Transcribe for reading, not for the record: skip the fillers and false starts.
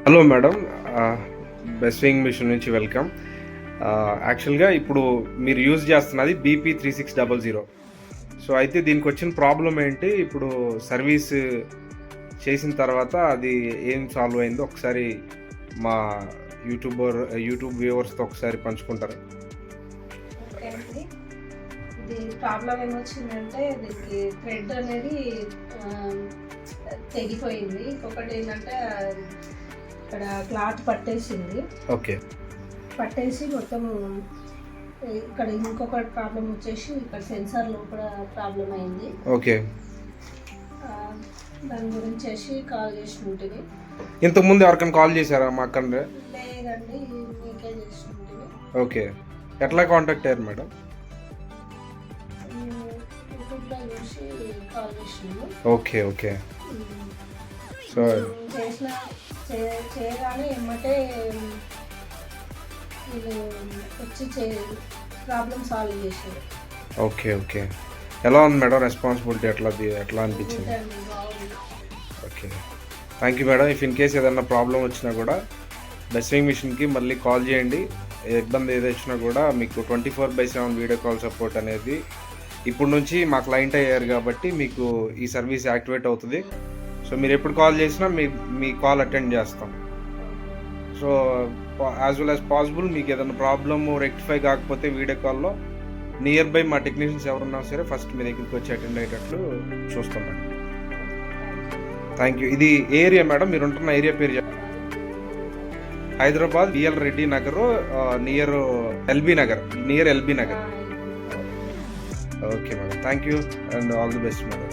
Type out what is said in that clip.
Hello madam, best sewing machine నుంచి welcome. యాక్చువల్గా ఇప్పుడు మీరు యూజ్ చేస్తున్నది BP3600. సో అయితే దీనికి వచ్చిన ప్రాబ్లం ఏంటి, ఇప్పుడు సర్వీస్ చేసిన తర్వాత అది ఏం సాల్వ్ అయిందో ఒకసారి మా యూట్యూబ్ వ్యూవర్స్తో ఒకసారి పంచుకుంటారు. ఓకే అండి, ఇది ప్రాబ్లం ఏమొచ్చిందంటే దీనికి థ్రెడ్ అనేది తెగిపోయింది. ఇంకొకటి ఏంటంటే ఇక్కడ క్లాత్ పట్టేసింది. ఓకే, పట్టేసి మొత్తం ఇక్కడ ఇంకొక ప్రాబ్లం వచ్చేసి ఇక్కడ సెన్సార్లో కూడా ప్రాబ్లం అయింది. ఓకే. దాని గురించి కాల్ చేసి ఉంటుంది. ఇంతకుముందు ఎవరికైనా కాల్ చేశారా మా అక్కడ? లేదండి, మీకే చేసి ఉంటుంది. ఓకే, ఎట్లా కాంటాక్ట్ అయ్యారు మేడం? యూట్యూబ్లో చూసి కాల్ చేసినాము. Okay okay. సో చేయగానే ఎమ్మటే వీళ్ళు వచ్చి ప్రాబ్లం సాల్వ్ చేశారు. Okay okay. ఎలా ఉంది మేడం రెస్పాన్సిబిలిటీ? ఎట్లా అనిపించింది? Okay, thank you madam. If in case ఏదైనా ప్రాబ్లం వచ్చినా కూడా బెస్ట్ స్వింగ్ మిషన్కి మళ్ళీ కాల్ చేయండి. ఇబ్బంది ఏది వచ్చినా కూడా మీకు 24/7 వీడియో కాల్ సపోర్ట్ అనేది ఇప్పుడు నుంచి మా క్లయింట్ అయ్యారు కాబట్టి మీకు ఈ సర్వీస్ యాక్టివేట్ అవుతుంది. సో మీరు ఎప్పుడు కాల్ చేసినా మీ కాల్ అటెండ్ చేస్తాం. So as well as possible మీకు ఏదైనా ప్రాబ్లమ్ రెక్టిఫై కాకపోతే వీడియో కాల్లో నియర్ బై మా టెక్నీషియన్స్ ఎవరున్నా సరే ఫస్ట్ మీ దగ్గరికి వచ్చి అటెండ్ అయ్యేటట్లు చూస్తాం మేడం. Thank you. ఇది ఏరియా మేడం, మీరు ఉంటున్న ఏరియా పేరు చెప్పండి. Hyderabad BL Reddy Nagar near LB Nagar. Okay madam, thank you and all the best madam.